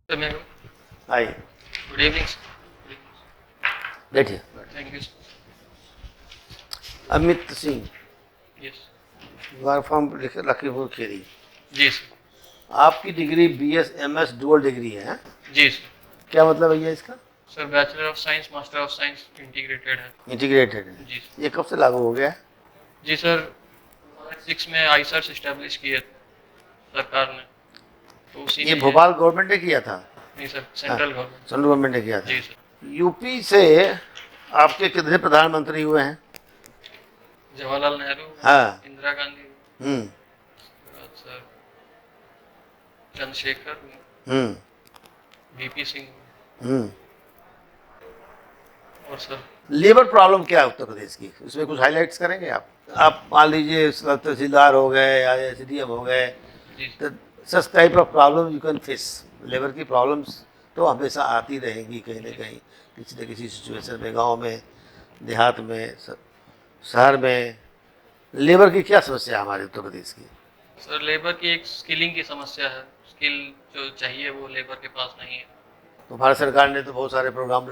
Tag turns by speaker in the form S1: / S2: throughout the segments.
S1: आइए,
S2: good evening.
S1: बैठिए।
S2: Thank you.
S1: Amit Singh,
S2: yes.
S1: Work from Lakhimpur Kheri.
S2: जी सर।
S1: आपकी degree BS MS dual degree है?
S2: जी सर।
S1: क्या मतलब है इसका?
S2: Sir bachelor of science master of science integrated है।
S1: इंटीग्रेटेड है।
S2: जी
S1: ये कब से लागू हो गया है?
S2: जी सर, 6 में आईसर्स इस्टेब्लिश किए सरकार ने, तो उसी
S1: ये
S2: में
S1: भोपाल गवर्नमेंट ने किया था?
S2: नहीं सर,
S1: हाँ,
S2: सेंट्रल गवर्नमेंट।
S1: सेंट्रल गवर्नमेंट ने किया था।
S2: जी सर।
S1: यूपी से आपके कितने प्रधानमंत्री हुए हैं?
S2: जवाहरलाल नेहरू,
S1: हाँ।
S2: इंदिरा गांधी,
S1: हम्म।
S2: सर चंद्रशेखर,
S1: हम्म।
S2: VP सिंह
S1: हम्म।
S2: और सर।
S1: लेबर प्रॉब्लम क्या है उत्तर प्रदेश की, उसमें कुछ हाईलाइट्स करेंगे आप? आप मान लीजिए तहसीलदार हो गए या SDM हो गए,
S2: जी
S1: तो such type of problem you can face. Labour की प्रॉब्लम्स तो हमेशा आती रहेंगी कहीं ना कहीं, किसी न किसी सिचुएशन में, गांव में, देहात में, शहर में। लेबर की क्या समस्या है हमारे उत्तर प्रदेश की?
S2: सर, लेबर की एक स्किलिंग की समस्या है। स्किल जो चाहिए वो लेबर के पास नहीं है।
S1: तो भारत सरकार ने तो बहुत सारे प्रोग्राम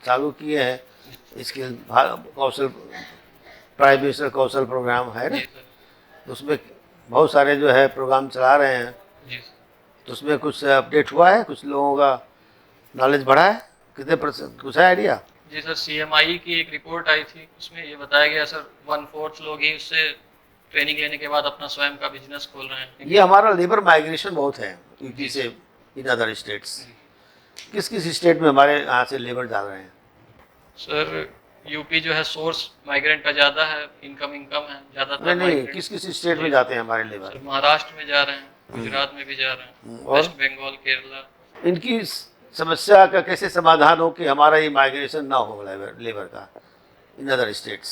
S1: चालू किए हैं, स्किल कौशल, प्राइम मिनिस्टर कौशल प्रोग्राम है ना,
S2: जी सर।
S1: तो उसमें बहुत सारे जो है प्रोग्राम चला रहे हैं।
S2: जी सर।
S1: तो उसमें कुछ अपडेट हुआ है, कुछ लोगों का नॉलेज बढ़ा है? कितने % कुछ है आइडिया?
S2: जी सर, CMI की एक रिपोर्ट आई थी, उसमें ये बताया गया सर 1/4 लोग ही उससे ट्रेनिंग लेने के बाद अपना स्वयं का बिजनेस खोल रहे हैं।
S1: ये हमारा लेबर माइग्रेशन बहुत है यूपी
S2: जी
S1: से इन अदर स्टेट्स।
S2: जी।
S1: किस किस स्टेट में हमारे यहाँ से लेबर जा रहे हैं?
S2: सर, यूपी जो है सोर्स माइग्रेंट का ज़्यादा है, इनकम है
S1: नहीं
S2: ज़्यादातर
S1: नहीं,
S2: माइग्रेंट।
S1: किस किस स्टेट में
S2: जी
S1: जाते हैं हमारे लेबर?
S2: सर, महाराष्ट्र में जा रहे हैं, गुजरात में भी जा रहे हैं,
S1: और
S2: वेस्ट बंगाल, केरला।
S1: इनकी समस्या का कैसे समाधान हो कि हमारा ये माइग्रेशन ना हो लेबर का इन अदर स्टेट्स?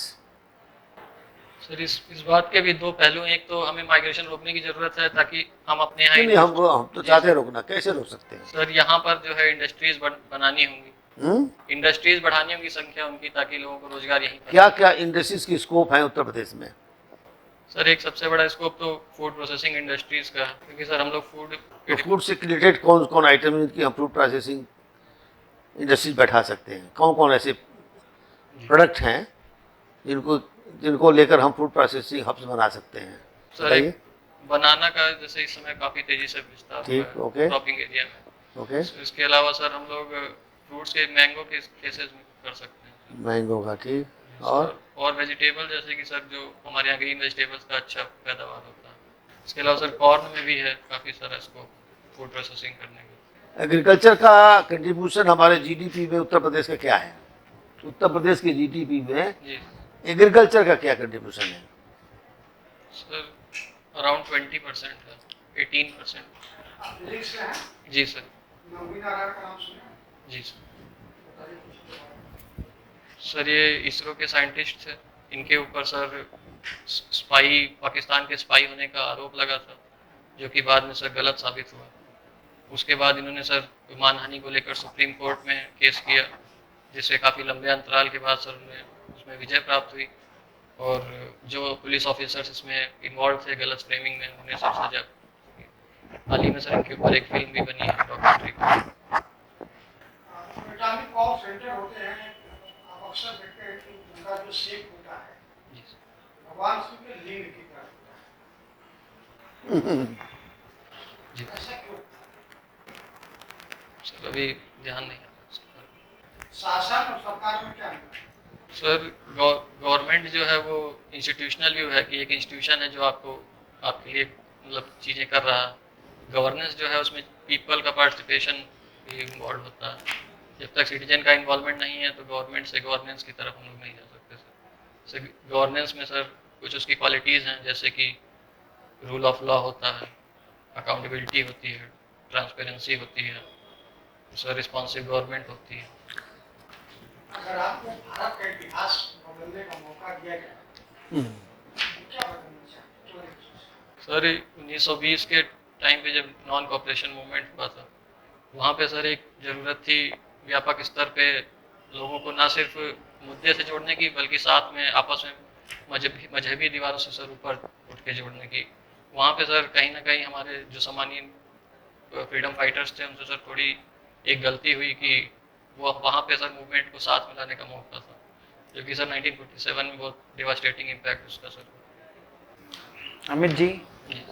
S2: सर, इस बात के भी दो पहलू हैं। एक तो हमें माइग्रेशन रोकने की ज़रूरत है ताकि हम अपने यहाँ
S1: नहीं नहीं, हम तो
S2: जी
S1: चाहते हैं
S2: सर।
S1: रोकना, कैसे रोक सकते हैं?
S2: सर, यहाँ पर जो है इंडस्ट्रीज बनानी होंगी। इंडस्ट्रीज बढ़ानी होगी संख्या उनकी, ताकि लोगों को रोजगार यहीं पर
S1: क्या क्या इंडस्ट्रीज की स्कोप है उत्तर प्रदेश में?
S2: सर, एक सबसे बड़ा स्कोप तो फूड प्रोसेसिंग इंडस्ट्रीज का है, क्योंकि सर हम लोग
S1: तो फूड से रिलेटेड कौन कौन आइटम इनकी हम फूड प्रोसेसिंग इंडस्ट्रीज बैठा सकते हैं? कौन कौन ऐसे प्रोडक्ट हैं जिनको जिनको लेकर हम फूड प्रोसेसिंग हब्स बना सकते हैं?
S2: सर, एक बनाना का जैसे इस समय काफ़ी तेजी से विस्तार हुआ
S1: ठीक,
S2: है
S1: ओके
S2: क्रॉपिंग एरिया में।
S1: ओके।
S2: इसके अलावा सर हम लोग फ्रूट्स के मैंगो के केसेस में कर सकते हैं
S1: मैंगो का, ठीक।
S2: सर। और वेजिटेबल जैसे कि सर जो हमारे यहाँ ग्रीन वेजिटेबल्स का अच्छा पैदावार होता है। इसके अलावा सर कॉर्न में भी है काफ़ी सारा स्कोप फूड प्रोसेसिंग करने का।
S1: एग्रीकल्चर का कंट्रीब्यूशन हमारे GDP में उत्तर प्रदेश का क्या है? उत्तर प्रदेश के GDP में
S2: जी
S1: एग्रीकल्चर का क्या कंट्रीब्यूशन है?
S2: सर, अराउंड 20% है, 18%। जी सर। जी सर। सर, ये इसरो के साइंटिस्ट थे, इनके ऊपर सर स्पाई, पाकिस्तान के स्पाई होने का आरोप लगा था, जो कि बाद में सर गलत साबित हुआ। उसके बाद इन्होंने सर मानहानि को लेकर सुप्रीम कोर्ट में केस किया, जिससे काफ़ी लंबे अंतराल के बाद सर उन्हें उसमें विजय प्राप्त हुई। और जो पुलिस ऑफिसर्स इसमें इन्वॉल्व थे गलत फ्रेमिंग में, उन्हें सर सजा। हाल ही में सर इनके ऊपर एक फिल्म भी बनी है, डॉक्यूमेंट्री। जी सर, अभी ध्यान नहीं है शासन और सरकार में क्या सर। गवर्नमेंट जो है वो इंस्टीट्यूशनल व्यू है कि एक इंस्टीट्यूशन है जो आपके लिए मतलब चीज़ें कर रहा है। गवर्नेंस जो है उसमें पीपल का पार्टिसिपेशन भी इन्वॉल्व होता है। जब तक सिटीजन का इन्वॉल्वमेंट नहीं है तो गवर्नमेंट से गवर्नेंस की तरफ हम लोग नहीं जा सकते सर। गवर्नेंस में सर कुछ उसकी क्वालिटीज़ हैं, जैसे कि रूल ऑफ लॉ होता है, अकाउंटेबिलिटी होती है, ट्रांसपेरेंसी होती है, सर रिस्पॉन्सिव गवर्नमेंट होती है। अगर आपको भारत का इतिहास बदलने का मौका दिया गया तो क्या बदलना चाहते? सर, 1920 के टाइम पे जब नॉन कॉपरेशन मूवमेंट हुआ था, वहाँ पे सर एक ज़रूरत थी व्यापक स्तर पे लोगों को ना सिर्फ मुद्दे से जोड़ने की, बल्कि साथ में आपस में मजहबी दीवारों से सर ऊपर उठ के जोड़ने की। वहाँ पे सर कहीं ना कहीं हमारे जो सामान्य फ्रीडम फाइटर्स थे उनसे सर थोड़ी एक गलती हुई कि वो वहाँ पे सर मूवमेंट को साथ मिलाने का मौका था, जो कि सर 1947 में बहुत डिवास्टेटिंग इम्पैक्ट उसका सर।
S3: अमित जी,
S2: जी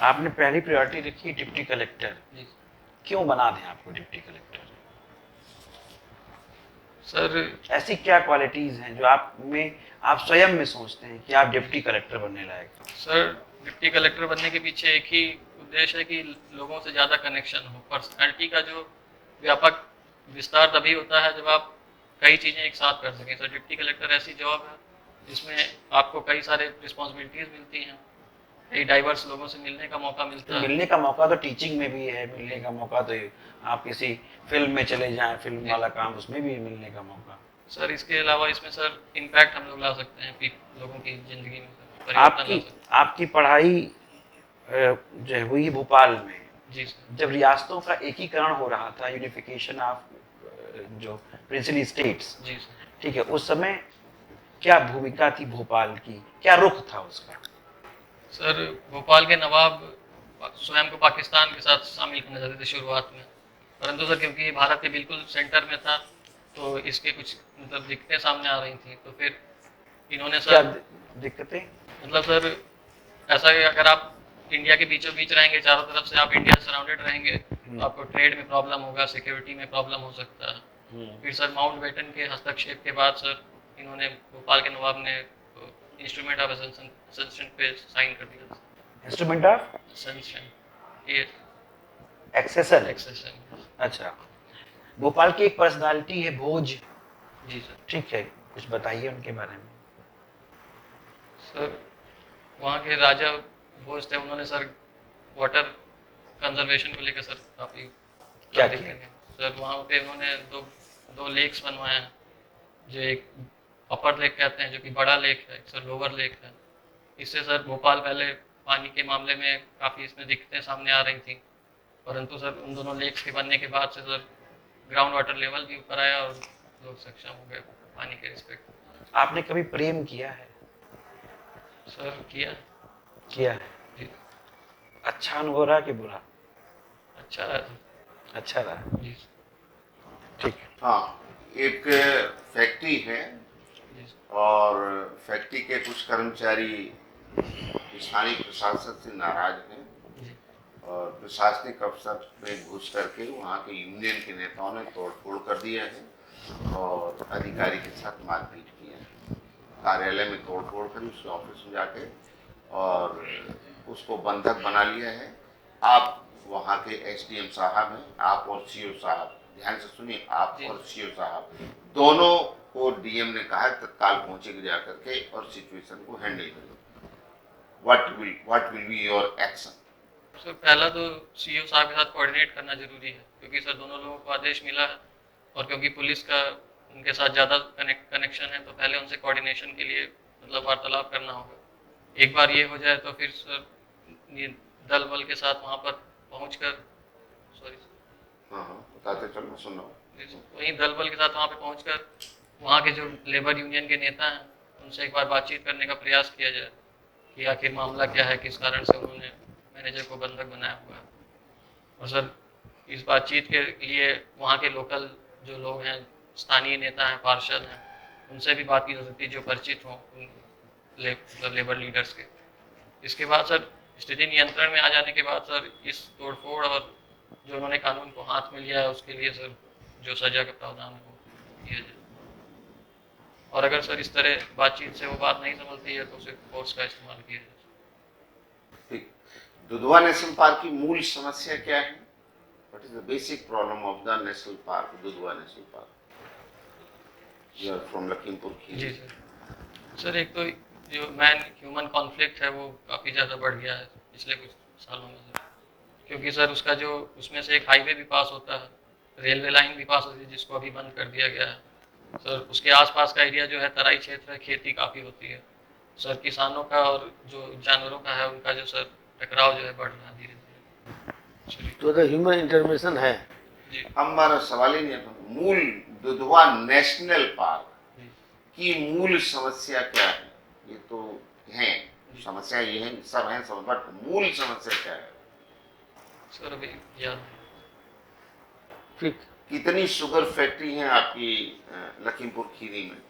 S3: आपने पहली प्रायोरिटी रखी डिप्टी कलेक्टर,
S2: जी
S3: क्यों बना दें आपको डिप्टी कलेक्टर?
S2: सर।
S3: ऐसी क्या क्वालिटीज हैं जो आप में, आप स्वयं में सोचते हैं कि आप डिप्टी कलेक्टर बनने लायक हैं?
S2: सर डिप्टी कलेक्टर बनने के पीछे एक ही उद्देश्य है कि लोगों से ज़्यादा कनेक्शन हो। पर्सनैलिटी का जो व्यापक विस्तार तभी होता है जब आप कई चीज़ें एक साथ कर सकें। सर डिप्टी कलेक्टर ऐसी जॉब है जिसमें आपको कई सारे रिस्पॉन्सिबिलिटीज़ मिलती हैं, कई डाइवर्स लोगों से मिलने का मौका मिलता
S3: तो
S2: है।
S3: मिलने का मौका तो टीचिंग में भी है, मिलने का मौका तो आप किसी फिल्म में चले जाएं, फिल्म वाला काम, उसमें भी मिलने का मौका।
S2: सर इसके अलावा इसमें सर इम्पैक्ट हम लोग ला सकते हैं लोगों की ज़िंदगी में सर परिवर्तन ला सकते
S3: आपकी पढ़ाई जो है हुई भोपाल में,
S2: हैं। जी सर।
S3: जब रियासतों का एकीकरण हो रहा था, यूनिफिकेशन ऑफ जो प्रिंसली स्टेट्स,
S2: जी सर।
S3: ठीक है, उस समय क्या भूमिका थी भोपाल की, क्या रुख था उसका?
S2: सर भोपाल के नवाब स्वयं को पाकिस्तान के साथ शामिल करना चाहते थे शुरुआत में, परंतु सर क्योंकि ये भारत के बिल्कुल सेंटर में था तो इसके कुछ मतलब दिक्कतें सामने आ रही थी, तो फिर इन्होंने
S3: क्या
S2: सर
S3: दिक्कतें?
S2: मतलब सर ऐसा है अगर आप इंडिया के बीचों बीच रहेंगे, चारों तरफ से आप इंडिया से सराउंडेड रहेंगे तो आपको ट्रेड में प्रॉब्लम होगा, सिक्योरिटी में प्रॉब्लम हो सकता है। फिर सर माउंटबेटन के हस्तक्षेप के बाद सर इन्होंने भोपाल के नवाब ने इंस्ट्रूमेंट ऑफ असेंशन पे साइन कर दिया।
S3: इंस्ट्रूमेंट ऑफ
S2: असेंशन ये
S3: एक्सेशन।
S2: एक्सेशन।
S3: अच्छा, भोपाल की एक पर्सनालिटी है भोज,
S2: जी सर।
S3: ठीक है, कुछ बताइए उनके बारे में।
S2: सर वहाँ के राजा भोज थे, उन्होंने सर वाटर कंजर्वेशन को लेकर सर काफ़ी
S3: क्या
S2: कार्य
S3: किया?
S2: किए। सर वहाँ पे उन्होंने दो लेक्स बनवाए हैं, जो एक अपर लेक कहते हैं जो कि बड़ा लेक है, एक सर लोअर लेक है। इससे सर भोपाल पहले पानी के मामले में काफ़ी इसमें दिक्कतें सामने आ रही थी, परंतु सर उन दोनों लेक्स के बनने के बाद से सर ग्राउंड वाटर लेवल भी ऊपर आया और लोग सक्षम हो गए पानी के रिस्पेक्ट।
S3: आपने कभी प्रेम किया है?
S2: सर किया।
S3: किया है।
S2: जी
S3: अच्छा अनुभव रहा कि बुरा?
S2: अच्छा रहा सर।
S3: अच्छा रहा,
S2: जी
S3: ठीक है।
S4: हाँ, एक फैक्ट्री है
S2: जी
S4: और फैक्ट्री के कुछ कर्मचारी स्थानीय प्रशासन से नाराज हैं
S2: जी
S4: और प्रशासनिक अफसर में घुस करके वहाँ के यूनियन के नेताओं ने तोड़फोड़ कर दिया है और अधिकारी के साथ मारपीट की है। कार्यालय में तोड़फोड़ करी, उसके ऑफिस में जाके, और उसको बंधक बना लिया है। आप वहाँ के एसडीएम साहब हैं, आप और सीओ साहब, ध्यान से सुनिए, आप
S2: जी।
S4: और सीओ साहब दोनों को डीएम ने कहा तत्काल पहुंचे जा करके और सिचुएशन को हैंडल करो। What will be your action?
S2: Sir पहला तो सीईओ साहब के साथ कोऑर्डिनेट करना जरूरी है, क्योंकि सर दोनों लोगों को आदेश मिला है और क्योंकि पुलिस का उनके साथ ज़्यादा कनेक्शन है तो पहले उनसे कोऑर्डिनेशन के लिए मतलब वार्तालाप करना होगा। एक बार ये हो जाए तो फिर सर ये दल बल के साथ वहाँ पर पहुँच कर
S4: हाँ हाँ, बताते चलो, मैं सुन रहा हूँ।
S2: वहीं दल बल के साथ वहाँ पे पहुँच कर वहाँ के जो लेबर यूनियन के नेता हैं उनसे एक बार बातचीत करने का प्रयास किया जाए कि आखिर मामला क्या है, किस कारण से उन्होंने मैनेजर को बंधक बनाया हुआ है। और सर इस बातचीत के लिए वहाँ के लोकल जो लोग हैं, स्थानीय नेता हैं, पार्षद हैं, उनसे भी बात की जा सकती है जो परिचित हों लेबर लीडर्स के। इसके बाद सर स्थिति नियंत्रण में आ जाने के बाद सर इस तोड़फोड़ और जो उन्होंने कानून को हाथ में लिया है उसके लिए सर जो सजा का प्रावधान है वो किया जाए। और अगर सर इस तरह बातचीत से वो बात नहीं संभलती है तो सिर्फ फोर्स का इस्तेमाल किया जाए।
S4: ठीक, दुधवा नेशनल पार्क की मूल समस्या क्या है? What is the basic problem of the national park, Dudhwa national park? You are from Lakhimpur Kheri.
S2: जी सर एक तो जो मैन ह्यूमन कॉन्फ्लिक्ट है वो काफ़ी ज़्यादा बढ़ गया है पिछले कुछ सालों में सर, क्योंकि सर उसका जो उसमें से एक हाईवे भी पास होता है, रेलवे लाइन भी पास होती है जिसको अभी बंद कर दिया गया है सर। उसके आसपास का एरिया जो है तराई क्षेत्र है, खेती काफ़ी होती है सर। किसानों का और जो जानवरों का है उनका जो सर टकराव जो है बढ़ रहा है धीरे धीरे।
S1: तो द ह्यूमन इंटरवेंशन है।
S2: जी
S4: हमारा सवाल ही नहीं है, मूल दुधवा नेशनल पार्क
S2: जी
S4: की मूल समस्या क्या है? ये तो है समस्या, ये है सब है सब, बट मूल समस्या क्या है?
S2: सर अभी याद नहीं।
S1: फिर
S4: कितनी शुगर फैक्ट्री हैं आपकी लखीमपुर खीरी में?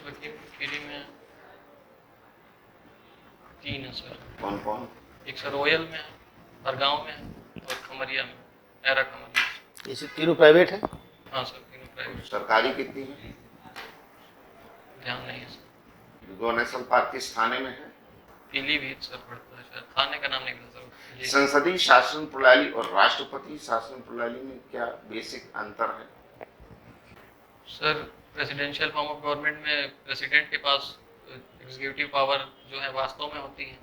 S2: लखीमपुर खीरी में 3 है सर।
S4: कौन कौन?
S2: एक सर ओयल में है, हरगांव में है और खमरिया में, एरा खमरिया।
S1: ये तीनों प्राइवेट है?
S2: हाँ सर, तीनों प्राइवेट।
S4: सरकारी कितनी है?
S2: ध्यान नहीं है सर।
S4: गो नेशनल पार्क किस थाने में है?
S2: पीलीभीत सर पड़ता है शायद, थाने का नाम नहीं पता सर। जी
S4: संसदीय शासन प्रणाली और राष्ट्रपति शासन प्रणाली में क्या बेसिक अंतर है?
S2: Sir, presidential form of government में प्रेसिडेंट के पास एग्जीक्यूटिव पावर जो है वास्तव में होती है,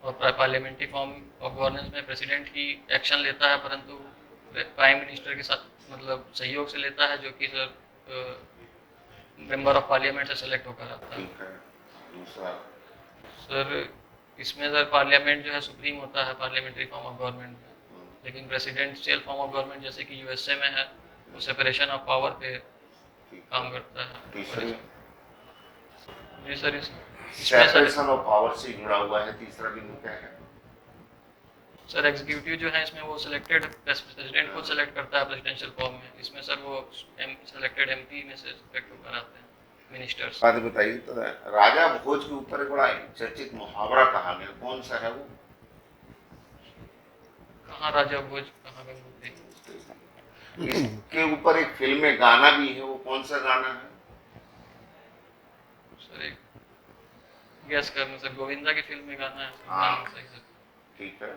S2: और पार्लियामेंट्री फॉर्म ऑफ गवर्नेंस में प्रेसिडेंट ही एक्शन लेता है, परंतु प्राइम मिनिस्टर के साथ मतलब सहयोग से लेता है, जो कि सर मेंबर ऑफ पार्लियामेंट से सेलेक्ट होकर आता है।
S4: ठीक है। दूसरा,
S2: सर इसमें सर पार्लियामेंट जो है सुप्रीम होता है पार्लियामेंट्री फॉर्म ऑफ गवर्नमेंट में, लेकिन प्रेसिडेंशियल फॉर्म ऑफ गवर्नमेंट जैसे कि यूएसए में है, वो सेपरेशन ऑफ पावर पे काम करता है।
S4: तीसरी,
S2: जी सर, इसमें सर
S4: सेपरेशन ऑफ पावर से जुड़ा हुआ है। तीसरा बिंदु क्या है?
S2: सर एग्जीक्यूटिव जो है इसमें वो सिलेक्टेड प्रेसिडेंट को सिलेक्ट करता है प्रेसिडेंशियल फॉर्म में, इसमें सर वो सिलेक्टेड एमपी में से सिलेक्ट होकर आते हैं मिनिस्टर्स।
S4: बात बताइए तो, राजा भोज के ऊपर एक बड़ा चर्चित मुहावरा कहा गया, कौन सा है वो?
S2: कहाँ राजा भोज कहाँ गंगोत्री?
S4: इसके ऊपर एक फिल्म में गाना भी है, वो कौन सा गाना है?
S2: सर एक गैस करने सर, गोविंदा की फिल्म में गाना है सर,
S4: हाँ।
S2: नाम सही सर।
S4: ठीक है,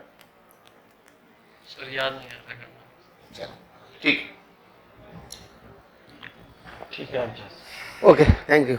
S2: सर याद नहीं आ रहा गाना।
S4: चलो ठीक है।
S3: ठीक है आप जा
S1: ओके, थैंक यू।